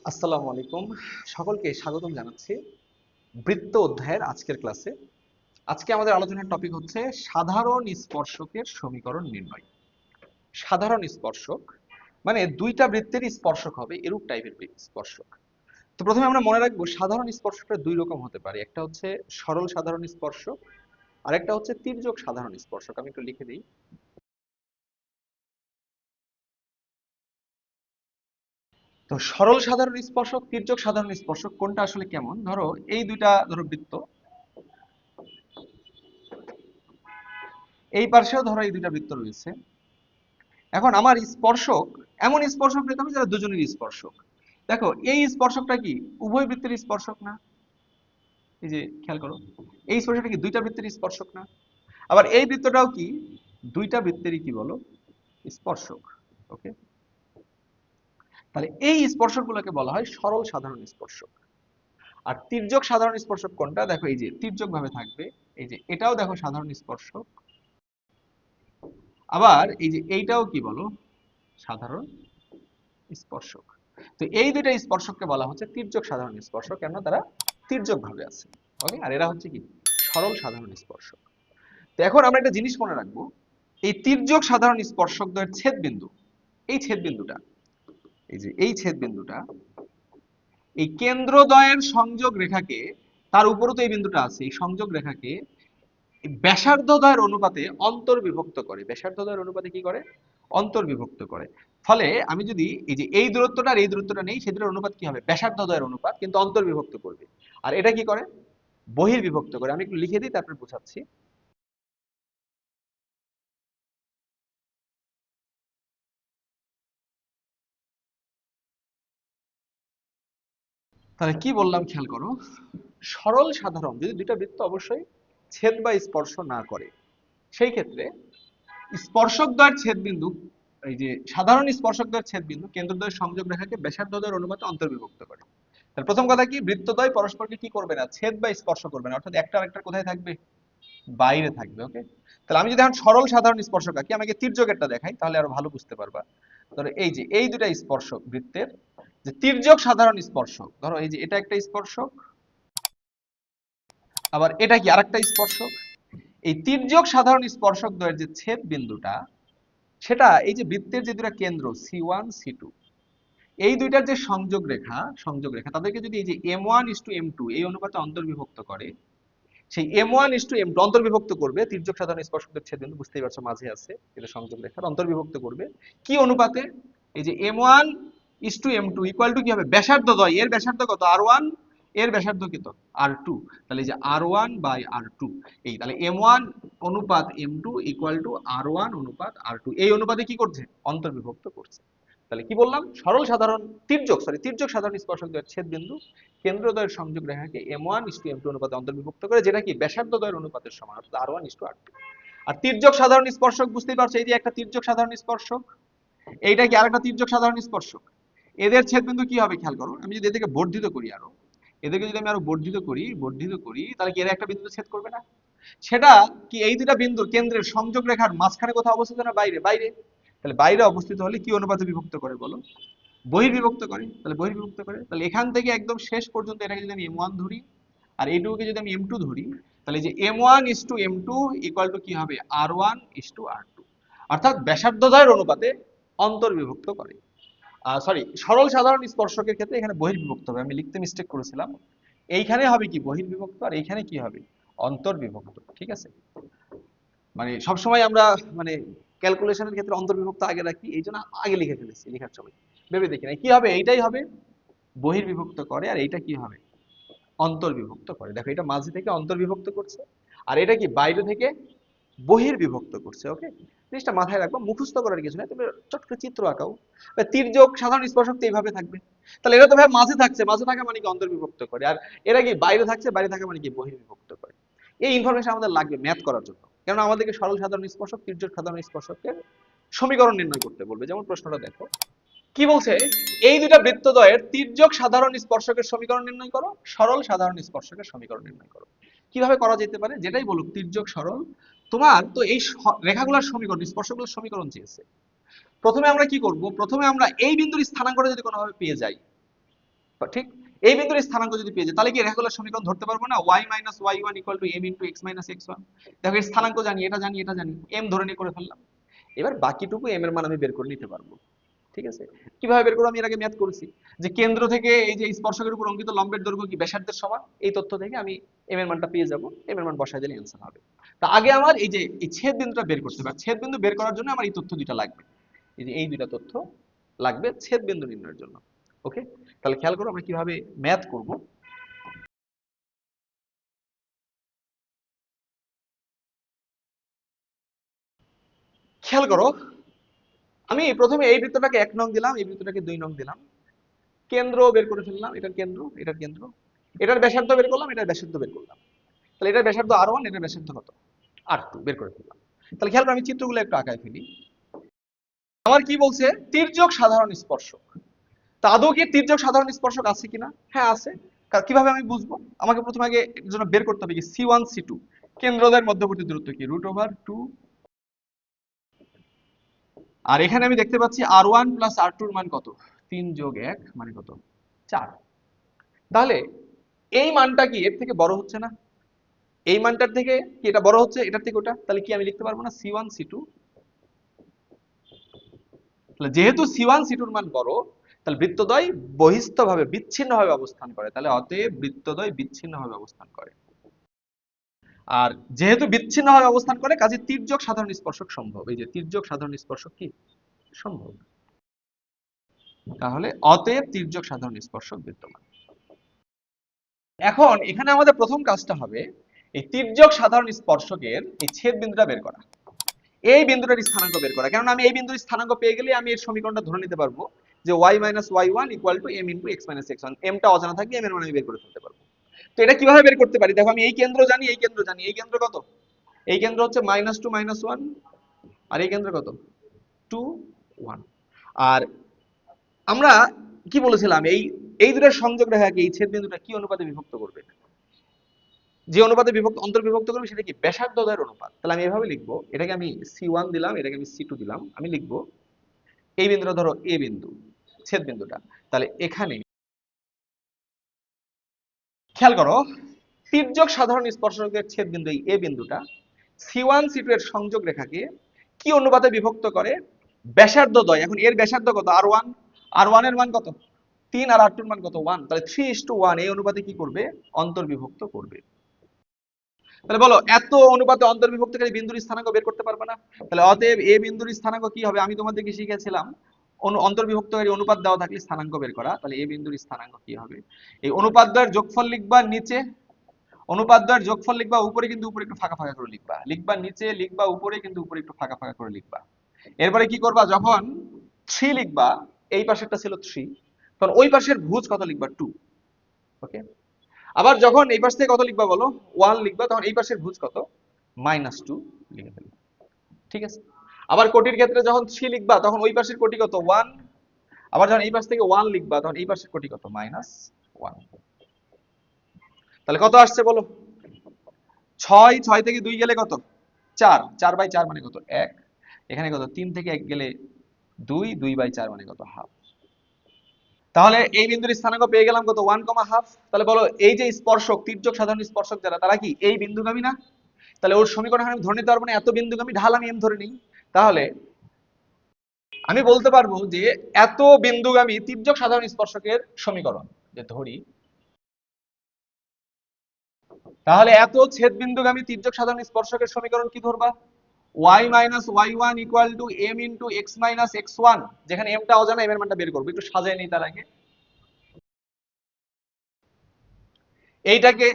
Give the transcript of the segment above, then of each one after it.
আসসালামু আলাইকুম। সকলকে স্বাগতম জানাচ্ছি বৃত্ত অধ্যায়ের আজকের ক্লাসে। আজকে আমাদের আলোচনার টপিক হচ্ছে সাধারণ স্পর্শকের সমীকরণ নির্ণয়। সাধারণ স্পর্শক মানে দুইটা বৃত্তের স্পর্শক হবে এরূপ টাইপের স্পর্শক। তো প্রথমে আমরা মনে রাখবো সাধারণ স্পর্শকটা দুই রকম হতে পারে, একটা হচ্ছে সরল সাধারণ স্পর্শক আর একটা হচ্ছে তির্যক সাধারণ স্পর্শক। আমি একটু লিখে দিই। তো সরল সাধারণ স্পর্শক, তির্যক সাধারণ স্পর্শক কোনটা আসলে কেমন? ধরো এই দুইটা বৃত্ত, এই পাশেও ধরো এই দুইটা বৃত্ত রয়েছে। এখন আমার স্পর্শক এমন স্পর্শক নিতে হবে যারা দুজনের স্পর্শক। দেখো এই স্পর্শকটা কি উভয় বৃত্তের স্পর্শক না? এই যে খেয়াল করো, এই স্পর্শকটা কি দুইটা বৃত্তের স্পর্শক না? আবার এই বৃত্তটাও কি দুইটা বৃত্তেরই কি বলো স্পর্শক। ওকে, তাহলে এই স্পর্শকগুলোকে বলা হয় সরল সাধারণ স্পর্শক। আর তির্যক সাধারণ স্পর্শক কোনটা? দেখো এই যে তির্যক ভাবে থাকবে, এই যে এটাও দেখো সাধারণ স্পর্শক, আবার এই যে এইটাও কি বলো সাধারণ স্পর্শক। তো এই দুইটা স্পর্শককে বলা হচ্ছে তির্যক সাধারণ স্পর্শক, কেন তারা তির্যক ভাবে আছে। ওকে, আর এরা হচ্ছে কি সরল সাধারণ স্পর্শক। তো এখন আমরা একটা জিনিস মনে রাখবো, এই তির্যক সাধারণ স্পর্শক দ্বয়ের ছেদ বিন্দু, এই ছেদ বিন্দুটা, এই যে এই ছেদ বিন্দুটা এই কেন্দ্রদ্বয়ের সংযোগ রেখাকে, তার উপরও তো এই বিন্দুটা আছে, এই সংযোগ রেখাকে ব্যাসার্ধদ্বয়ের অনুপাতে অন্তর্বিভক্ত করে। ব্যাসার্ধদ্বয়ের অনুপাতে কি করে? অন্তর্বিভক্ত করে। ফলে আমি যদি এই যে এই দূরত্বটা আর এই দূরত্বটা নেই, সেটার অনুপাত কি হবে? ব্যাসার্ধদ্বয়ের অনুপাত, কিন্তু অন্তর্বিভক্ত করবে। আর এটা কি করে? বহির্বিভক্ত করে। আমি একটু লিখে দিই তারপর বোঝাচ্ছি। তাহলে কি বললাম খেয়াল করো, সরল সাধারণ যদি দুইটা বৃত্ত অবশ্যই ছেদ বা স্পর্শ না করে, সেই ক্ষেত্রে স্পর্শক দ্বয়ের ছেদ বিন্দু, এই যে সাধারণ স্পর্শক দ্বয়ের ছেদ বিন্দু কেন্দ্রদ্বয়ের সংযোগ রেখাকে ব্যাসার্ধদ্বয়ের অনুপাতে অন্তর্বিভক্ত করে। তাহলে প্রথম কথা কি, বৃত্তদ্বয় পরস্পরকে কি করবে না? ছেদ বা স্পর্শ করবে না, অর্থাৎ একটা আরেকটার কোথায় থাকবে? বাইরে থাকবে। ওকে, তাহলে আমি যদি এখন সরল সাধারণ স্পর্শক আঁকি, আমাকে তির্যকেরটা দেখাই তাহলে আরো ভালো বুঝতে পারবা। ধরো এই যে এই দুটা স্পর্শক বৃত্তের, যে তির্যক সাধারণ স্পর্শক, ধরো এই যে এটা একটা স্পর্শক, আবার এটা কি আরেকটা স্পর্শক। এই তির্যক সাধারণ স্পর্শক দ্বয়ের যে ছেদ বিন্দুটা, সেটা এই যে বৃত্তের যে দুটা কেন্দ্র C1 C2, এই দুইটার যে সংযোগ রেখা তাদেরকে যদি এই যে M1:M2 এই অনুপাতে অন্তর্বিভক্ত করে, সেই M1:M2 অন্তর্বিভক্ত করবে তির্যক সাধারণ স্পর্শকদের ছেদ বিন্দু, বুঝতেই পারছো মাঝে আছে এটা সংযোগ রেখার, অন্তর্বিভক্ত করবে কি অনুপাতে? এই যে M1:M2 ইকুয়াল টু কি হবে? ব্যাসার্ধ দ্বয়, এর ব্যাসার্ধ কত? R1, এর ব্যাসার্ধ কত? R2। তাহলে এই যে R1/R2, এই তাহলে M1 অনুপাত M2 ইকুয়াল টু R1 অনুপাত R2, এই অনুপাতে কি করছে? অন্তর্বিভক্ত করছে। তাহলে কি বললাম? সরল সাধারণ তির্যক সাধারণ স্পর্শক দ্বয়ের ছেদ বিন্দু কেন্দ্রদ্বয়ের সংযোগ রেখাকে M1:M2 অনুপাতে অন্তর্বিভক্ত করে, যেটা কি ব্যাসার্ধদ্বয়ের অনুপাতের সমান, অর্থাৎ R1:R2। আর তির্যক সাধারণ স্পর্শক বুঝতেই পারছো, এই যে একটা তির্যক সাধারণ স্পর্শক, এইটা কি আরেকটা তির্যক সাধারণ স্পর্শক। এদের ছেদবিন্দু কি হবে খেয়াল করো, আমি যদি এদেরকে বর্ধিত করি, আরো এদেরকে যদি আমি আরো বর্ধিত করি তাহলে কি এরা একটা বিন্দুতে ছেদ করবে না? সেটা কি এই দুটা বিন্দুর কেন্দ্রের সংযোগ রেখার মাঝখানে কোথাও অবস্থিত না বাইরে? বাইরে। তাহলে বাইরে অবস্থিত হলে কি অনুপাতে বিভক্ত করে বলো? বহির্বিভক্ত করে। তাহলে বহির্বিভক্ত করে, তাহলে এখান থেকে একদম শেষ পর্যন্ত এটাকে যদি আমি M1 ধরি আর এইটুকুকে যদি আমি M2 ধরি, তাহলে যে M1:M2 ইকুয়াল টু কি হবে? R1:R2, অর্থাৎ ব্যাসার্ধদ্বয়ের অনুপাতে অন্তর্বিভক্ত করে। সরি, সরল সাধারণ স্পর্শকের ক্ষেত্রে এখানে বহির্বিভক্ত হবে, আমি লিখতে মিস্টেক করেছিলাম। এইখানে হবে কি বহির্বিভক্ত, আর এইখানে কি হবে? অন্তর্বিভক্ত। ঠিক আছে, মানে সবসময় আমরা মানে ক্যালকুলেশনের ক্ষেত্রে অন্তর্বিভক্ত আগে রাখি, এই জন্য আগে লিখে ফেলেছি, লেখার সময় ভেবে দেখি না কি হবে। এইটাই হবে বহির্বিভক্ত করে, আর এইটা কি হবে? অন্তর্বিভক্ত করে। দেখো এটা মাঝে থেকে অন্তর্বিভক্ত করছে, আর এটা কি বাইরে থেকে বহির্বিভক্ত করছে। ওকে, জিনিসটা মাথায় রাখবো, মুখস্থ করার কিছু নাই, তুমি চট করে চিত্র আঁকাও। তির্যক সাধারণ স্পর্শক তো এইভাবে থাকবে। তাহলে এরা তো ভাই মাঝে থাকছে, মাঝে থাকা মানে কি অন্তর্বিভক্ত করে, আর এরা কি বাইরে থাকছে, বাইরে থাকা মানে কি বহির্বিভক্ত করে। এই ইনফরমেশন আমাদের লাগবে ম্যাথ করার জন্য, কারণ আমাদেরকে সরল সাধারণ স্পর্শক, তির্যক সাধারণ স্পর্শকের সমীকরণ নির্ণয় করতে বলবে। যেমন প্রশ্নটা দেখো কি বলছে, এই দুটা বৃত্তদ্বয়ের তির্যক সাধারণ স্পর্শকের সমীকরণ নির্ণয় করো, সরল সাধারণ স্পর্শকের সমীকরণ নির্ণয় করো। কিভাবে করা যেতে পারে? যেটাই বলুক তির্যক সরল, তোমার তো এই রেখাগুলোর সমীকরণ, স্পর্শকগুলোর সমীকরণ চেয়েছে। প্রথমে আমরা কি করব? প্রথমে আমরা এই বিন্দুর স্থানাঙ্কটা যদি কোনোভাবে পেয়ে যাই, ঠিক এই বিন্দুর স্থানাঙ্ক যদি পেয়ে যাই তাহলে কি রেখাগুলোর সমীকরণ ধরতে পারবো না y - y1 = m * x - x1। দেখো এর স্থানাঙ্ক জানি, এটা জানি, এটা জানি, m ধরে নিয়ে করে ফেললাম। এবার বাকিটুকু m এর মান আমি বের করে নিতে পারবো। ঠিক আছে, কিভাবে বের করবো আমি এর আগে ম্যাথ করেছি, যে কেন্দ্র থেকে এই যে স্পর্শকের উপর অঙ্কিত লম্বের দৈর্ঘ্য কি ব্যাসার্ধের সমান, এই তথ্য থেকে আমি m এর মানটা পেয়ে যাব, m এর মান বসায় দিলে অ্যান্সার হবে। তা আগে আমার এই যে এই ছেদ বিন্দুটা বের করতে হবে, ছেদ বিন্দু বের করার জন্য আমার এই তথ্য দুটো লাগবে, এই যে এই দুটো তথ্য লাগবে ছেদ বিন্দু নির্ণয়ের জন্য। ওকে, তাহলে খেয়াল করো আমরা কিভাবে ম্যাথ করব। খেয়াল করো, আমি প্রথমে এই বৃত্তটাকে 1 নং দিলাম, এই বৃত্তটাকে 2 নং দিলাম, কেন্দ্র বের করে ফেললাম, এটার কেন্দ্র, এটার কেন্দ্র, এটার ব্যাসার্ধ বের করলাম, এটার ব্যাসার্ধ বের করলাম। তাহলে এটার ব্যাসার্ধ r1, এটার ব্যাসার্ধ কত r2 বের করে ফেললাম। তাহলে খেয়াল করো আমি চিত্রগুলো একটু আঁকায় ফেলি। আমার কি বলছে, তির্যক সাধারণ স্পর্শক। তা আদৌ কি তির্যক সাধারণ স্পর্শক আছে কিনা? হ্যাঁ আছে। কিভাবে আমি বুঝবো? আমাকে প্রথমে আগে এর জন্য বের করতে হবে কি c1 c2, কেন্দ্রদ্বয়ের মধ্যবর্তী দূরত্ব কি √2। আর এখানে আমি দেখতে পাচ্ছি r1 + r2 এর মান কত, 3 + 1 মানে কত 4। তাহলে এই মানটা কি এর থেকে বড় হচ্ছে না? এই মানটার থেকে কি এটা বড় হচ্ছে, এটার থেকে ওটা? তাহলে কি আমি লিখতে পারবো না c1 c2? তাহলে যেহেতু c1 c2 এর মান বড়, তাহলে বৃত্তদ্বয় বহিস্থভাবে বিচ্ছিন্নভাবে অবস্থান করে, তাহলে অতএব বৃত্তদ্বয় বিচ্ছিন্নভাবে অবস্থান করে। আর যেহেতু বিচ্ছিন্নভাবে অবস্থান করে, কাজে তির্যক সাধারণ স্পর্শক সম্ভব। এই যে তির্যক সাধারণ স্পর্শক কি সম্ভব, তাহলে অতএব তির্যক সাধারণ স্পর্শক বিদ্যমান। এখন এখানে আমাদের প্রথম কাজটা হবে এই তির্যক সাধারণ স্পর্শকের এই ছেদ বিন্দুটা বের করা, এই বিন্দুটার স্থানাঙ্ক বের করা। কারণ আমি এই বিন্দুর স্থানাঙ্ক পেয়ে গেলে আমি এর সমীকরণটা ধরে নিতে পারবো যে y - y1 = m * x - x1। m টা অজানা থাকলে m এর মান আমি বের করে ফেলতে পারবো। তো এটা কিভাবে বের করতে পারি? দেখো আমি এই কেন্দ্র জানি, এই কেন্দ্র জানি। এই কেন্দ্র কত? এই কেন্দ্র হচ্ছে -2 -1, আর এই কেন্দ্র কত 2 1। আর আমরা কি বলেছিলাম, এই এই দুটোর সংযোগ রেখাকে এই ছেদ বিন্দুটা কি অনুপাতে বিভক্ত করবে? যে অনুপাতে বিভক্ত অন্তর্বিভক্ত করবে সেটা কি ব্যাসার্ধদ্বয়ের অনুপাত। তাহলে আমি এভাবে লিখবো, এটাকে আমি c1 দিলাম, এটাকে আমি c2 দিলাম, আমি লিখবো এই বিন্দুটা ধরো a বিন্দু, ছেদ বিন্দুটা। তাহলে এখানে খেয়াল করো, তির্যক সাধারণ স্পর্শকের ছেদ বিন্দু এই a বিন্দুটা c1 c2 এর সংযোগ রেখাকে কি অনুপাতে বিভক্ত করে? ব্যাসার্ধদ্বয়। এখন এর ব্যাসার্ধ কত r1, r1 এর মান কত 3, আর r2 এর মান কত 1, তাহলে 3:1 এই অনুপাতে কি করবে? অন্তর্বিভক্ত করবে। তাহলে বলো এত অনুপাতে অন্তর্বিভক্তকারী বিন্দুর স্থানাঙ্ক বের করতে পারবে না? তাহলে অতএব এ বিন্দুর স্থানাঙ্ক কি হবে? আমি তোমাদেরকে শিখিয়েছিলাম অন্তর্বিভক্তকারী অনুপাত দেওয়া থাকলে স্থানাঙ্ক বের করা। তাহলে এ বিন্দুর স্থানাঙ্ক কি হবে? এই অনুপাত দ্বয়ের যোগফল লিখবা নিচে, অনুপাত দ্বয়ের যোগফল লিখবা উপরে, কিন্তু উপরে একটু ফাঁকা ফাঁকা করে লিখবা, লিখবা নিচে, লিখবা উপরে, কিন্তু উপরে একটু ফাঁকা ফাঁকা করে লিখবা। এরপরে কি করবা, যখন 3 লিখবা, এই পাশেরটা ছিল 3, তখন ওই পাশের ভুজ কত লিখবা 2। ওকে, আবার যখন এই পাশ থেকে কত লিখবা বলো 1 লিখবা, তখন এই পাশের ভুজ কত -2 লিখে ফেলবা। ঠিক আছে, আবার কোটির ক্ষেত্রে যখন 3 লিখবা, তখন ওই পাশের কোটি কত 1, আবার যখন এই পাশ থেকে 1 লিখবা, তখন এই পাশের কোটি কত -1। তাহলে কত আসছে বলো 6, 6 থেকে 2 গেলে কত 4, 4/4 মানে কত 1, এখানে কত 3 থেকে 1 গেলে 2, 2/4 মানে কত হাফ। তাহলে এই বিন্দুর স্থানাঙ্ক পেয়ে গেলাম কত 1,5। তাহলে বলো এই যে স্পর্শক, তির্যক সাধারণ স্পর্শক যারা, তারা কি এই বিন্দুগামী না? তাহলে ওর সমীকরণ আমি ধরে নিতে পারবো না, এত বিন্দুগামী ঢাল আমি এম ধরে নিই। তাহলে আমি বলতে পারবো যে এত বিন্দুগামী তির্যক সাধারণ স্পর্শকের সমীকরণ যে ধরি, তাহলে এত ছেদ বিন্দুগামী তির্যক সাধারণ স্পর্শকের সমীকরণ কি ধরবা? y - y1 = m * x - x1, যেখানে m টা অজানা, m এর মানটা বের করবো। একটু সাজায় নিই তার আগে। এইটাকে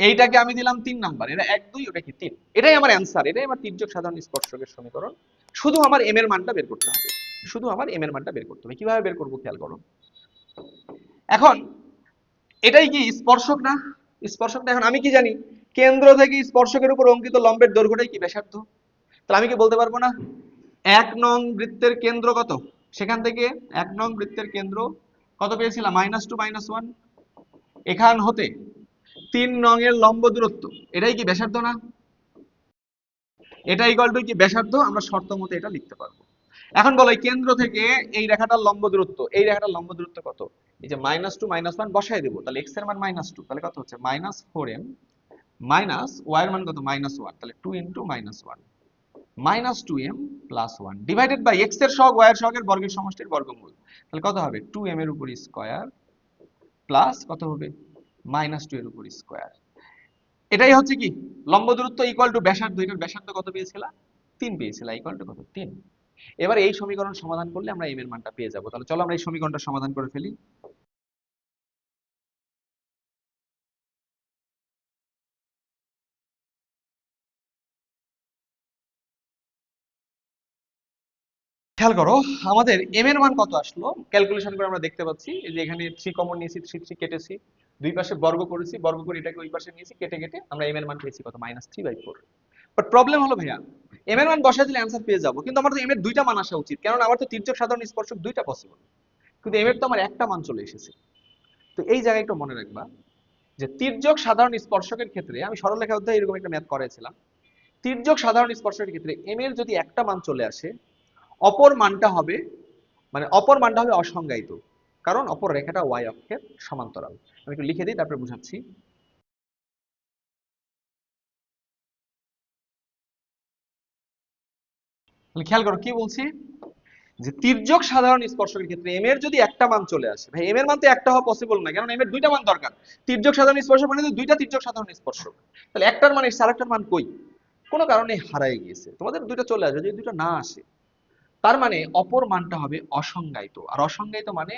এইটাকে আমি দিলাম 3 নাম্বার, এটা 1 2, ওটা কি 3, এটাই আমার অ্যান্সার, এটাই আমার তির্যক সাধারণ স্পর্শকের সমীকরণ। শুধু আমার m এর মানটা বের করতে হবে, শুধু আমার m এর মানটা বের করতে হবে। কিভাবে বের করবো খেয়াল করো। এখন এটাই কি স্পর্শক না? স্পর্শক না। এখন আমি কি জানি, কেন্দ্র থেকে স্পর্শকের উপর অঙ্কিত লম্বের দৈর্ঘ্যটাই কি ব্যাসার্ধ। তাহলে আমি কি বলতে পারবো না 1 নং বৃত্তের কেন্দ্র কত, সেখান থেকে 1 নং বৃত্তের কেন্দ্র কত পেয়েছিলাম -2 -1, এখান হতে 3 নং এর লম্ব দূরত্ব, এটাই কি ব্যাসার্ধ না? এটা ইকুয়াল টু কি ব্যাসার্ধ, আমরা শর্ত মতে এটা লিখতে পারবো। এখন বলো এই কেন্দ্র থেকে এই রেখাটার লম্ব দূরত্ব, এই রেখাটার লম্ব দূরত্ব কত? এই যে -2 - 1 বসাই দেবো, তাহলে x এর মান -2, তাহলে কত হচ্ছে -4m মাইনাস y এর মান কত -1, তাহলে 2 × -1 -2m + 1 ডিভাইডেড বাই x এর সহগ y এর সহগের বর্গের সমষ্টির বর্গমূল, তাহলে কত হবে 2m এর উপর স্কয়ার প্লাস কত হবে -2 এর উপর স্কয়ার। এটাই হচ্ছে কি লম্ব দূরত্ব ইকুয়াল টু ব্যাসার্ধ। এটার ব্যাসার্ধ কত পেয়েছিলা 3 পেয়েছিলা, ইকুয়াল টু কত 3। এবার এই সমীকরণ সমাধান করলে আমরা m এর মানটা পেয়ে যাব। তাহলে চলো আমরা এই সমীকরণটা সমাধান করে ফেলি। খেয়াল করো আমাদের m এর মান কত আসলো, ক্যালকুলেশন করে আমরা দেখতে পাচ্ছি এই যে এখানে 3 কমন নিয়েছি, 3 3 কেটেছি, দুই পাশে বর্গ করেছি, বর্গ করে এটাকে ওই পাশে নিয়েছি, কেটে কেটে আমরা m এর মান পেয়েছি কত -3/4। বাট প্রবলেম হলো ভাইয়া m এর মান বসায় দিলে অ্যানসার পেয়ে যাব, কিন্তু আমার তো m এর দুইটা মান আসা উচিত, কারণ আমার তো তির্যক সাধারণ স্পর্শক দুইটা পসিবল, কিন্তু m এর তো আমার একটা মান চলে এসেছে। তো এই জায়গায় একটু মনে রাখবা যে তির্যক সাধারণ স্পর্শকের ক্ষেত্রে আমি সরলরেখা অধ্যায়ে এরকম একটা ম্যাথ করেছিলাম, তির্যক সাধারণ স্পর্শকের ক্ষেত্রে m এর যদি একটা মান চলে আসে, অপর মানটা হবে অপর মানটা হবে অসংজ্ঞায়িত, কারণ অপর রেখাটা y অক্ষের সমান্তরাল। আমি একটু লিখে দিই তারপরে বুঝাচ্ছি। তাহলে খেয়াল করো কি বলছি, যে তির্যক সাধারণ স্পর্শকের ক্ষেত্রে m এর যদি একটা মান চলে আসে, ভাই m এর মান তো একটা হওয়া পসিবল না, কারণ m এর দুইটা মান দরকার। তির্যক সাধারণ স্পর্শক মানে তো দুইটা তির্যক সাধারণ স্পর্শক, তাহলে একটার মান এসে আরেকটার মান কই, কোনো কারণে হারায় গিয়েছে, তোমাদের দুইটা চলে আসবে, যদি দুইটা না আসে তার মানে অপর মানটা হবে অসংজ্ঞায়িত। আর অসংজ্ঞায়িত মানে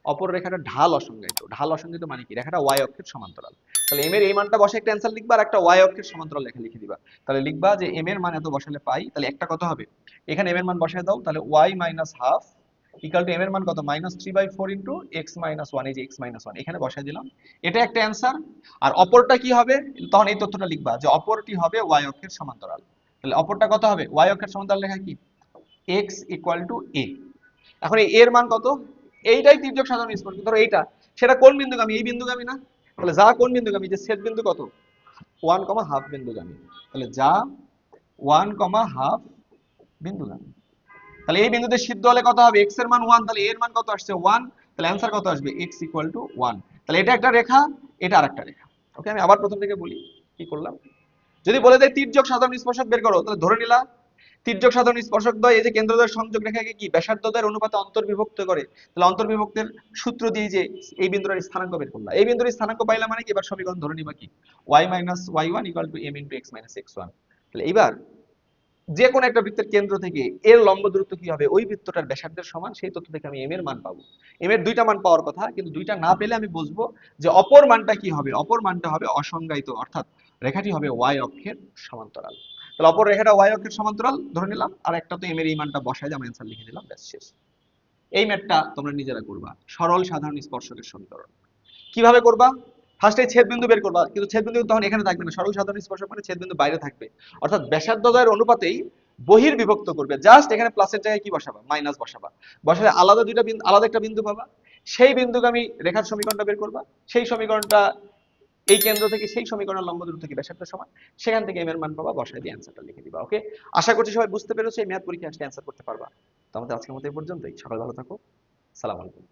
অপর রেখাটা ঢাল অসংজ্ঞায়িত। ঢাল অসংজ্ঞায়িত মানে কি, রেখাটা y অক্ষের সমান্তরাল। তাহলে m এর এই মানটা বসে একটা অ্যান্সার লিখবা, আর একটা y অক্ষের সমান্তরাল লেখা লিখে দিবা। তাহলে লিখবা যে m এর মান এত বসালে পাই, তাহলে একটা কত হবে, এখানে m এর মান বসায় দাও, তাহলে y - ½ ইকুয়াল টু m এর মান কত -3/4 ইনটু x - 1, এই যে x - 1 এখানে বসায় দিলাম, এটা একটা অ্যান্সার। আর অপরটা কি হবে, তখন এই তথ্যটা লিখবা যে অপরটি হবে y অক্ষের সমান্তরাল। তাহলে অপরটা কত হবে, y অক্ষের সমান্তরাল লেখা কি x = a। এখন এই এর মান কত, এইটাই তির্যক সাধারণ স্পর্শক, ধরো এইটা, সেটা কোন বিন্দুগামী, এই বিন্দুগামী না, তাহলে যা কোন বিন্দুগামী, যে ছেদ বিন্দু কত 1, বিন্দুগামী, তাহলে যা 1, বিন্দুগামী। তাহলে এই বিন্দুতে সিদ্ধ হলে কত হবে, x এর মান 1, তাহলে এর মান কত আসছে 1, তাহলে অ্যান্সার কত আসবে x = 1। তাহলে এটা একটা রেখা, এটা আরেকটা রেখা। ওকে, আমি আবার প্রথম থেকে বলি কি করলাম। যদি বলে দেয় তির্যক সাধারণ স্পর্শক বের করো, তাহলে ধরে নিলা তির্যক সাধারণ স্পর্শকদ্বয় এই যে কেন্দ্রদ্বয় সংযোগ রেখাকে কি ব্যাসার্ধদ্বয়ের অনুপাতে অন্তর্বিভক্ত করে, তাহলে অন্তর্বিভক্তের সূত্র দিয়ে যে এই বিন্দুটার স্থানাঙ্ক বের করলাম, এই বিন্দুর স্থানাঙ্ক পাইলাম মানে কি, এবার সমীকরণ ধরে নিবা কি y - y1 = m × x - x1। তাহলে এবার যে কোনো একটা বৃত্তের কেন্দ্র থেকে এর লম্ব দূরত্ব কি হবে, ওই বৃত্তটার ব্যাসার্ধের সমান, সেই তথ্য থেকে আমি m এর মান পাবো। m এর দুইটা মান পাওয়ার কথা, কিন্তু দুইটা না পেলে আমি বুঝবো যে অপর মানটা কি হবে, অপর মানটা হবে অসংজ্ঞায়িত, অর্থাৎ রেখাটি হবে y অক্ষের সমান্তরাল। তাহলে অপর রেখাটা y অক্ষের সমান্তরাল ধরে নিলাম, আর একটা তো m এর এই মানটা বসাই দিয়ে আমি অ্যান্সার লিখে দিলাম, ব্যাস শেষ। এই ম্যাথটা তোমরা নিজেরা করবা, সরল সাধারণ স্পর্শকের সমীকরণ কিভাবে করবা, ফার্স্টে ছেদ বিন্দু বের করবা, কিন্তু ছেদ বিন্দু তখন এখানে থাকবে না, সরল সাধারণ স্পর্শক মানে ছেদ বিন্দু বাইরে থাকবে, অর্থাৎ ব্যাসার্ধদ্বয়ের অনুপাতেই বহির্বিভক্ত করবে, জাস্ট এখানে প্লাসের জায়গায় কি বসাবা, মাইনাস বসাবা, বসালে আলাদা দুইটা বিন্দু, আলাদা একটা বিন্দু পাবা, সেই বিন্দুগামী রেখার সমীকরণটা বের করবা, সেই সমীকরণটা এই কেন্দ্র থেকে সেই সমীকরণের লম্ব দূরত্ব কি ব্যাসার্ধের সমান, সেখান থেকে m এর মান পাবা, বসায় দিয়ে অ্যান্সারটা লিখে দিবা। ওকে, আশা করছি সবাই বুঝতে পেরেছো, এই ম্যাথ পরীক্ষা আসলে অ্যান্সার করতে পারবা। তো আমাদের আজকের মতো এই পর্যন্তই, সকাল ভালো থাকো, সালাম আলাইকুম।